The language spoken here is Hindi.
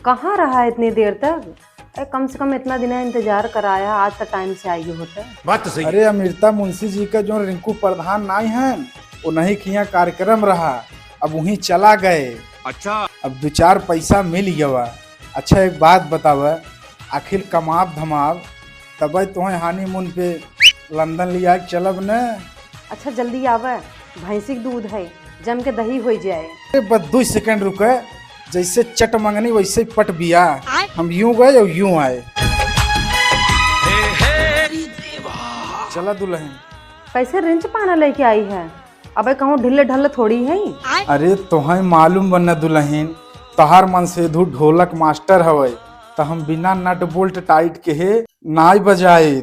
कहाँ रहा है इतनी देर तक? कम से कम इतना दिन इंतजार कराया, आज तक टाइम से आई होता। बात तो सही। अरे अमृता मुंशी जी का जो रिंकू प्रधान नाई है वो नहीं किया कार्यक्रम रहा, अब वहीं चला गए। अच्छा, अब 2-4 पैसा मिल गया। अच्छा एक बात बताव, आखिर कमाब धमाब तब तुम्हें हानीमून पे लंदन लिया चलब न। अच्छा जल्दी आवे, भैंसी के दूध है, जम के दही हो जाए। अरे बस 2 सेकंड रुके, जैसे चट मंगनी वैसे पट बिया। हम यूं गए और यूं आए। चला दुल्हन। कैसे रिंच पाना लेके आई है? अबे कहूँ ढिल्ले ढल्ले थोड़ी है। अरे तुम्हें मालूम बना दुल्हन, तहार मन से धू ढोलक मास्टर हवे, तो हम बिना नट बोल्ट टाइट के हे नाई बजाए।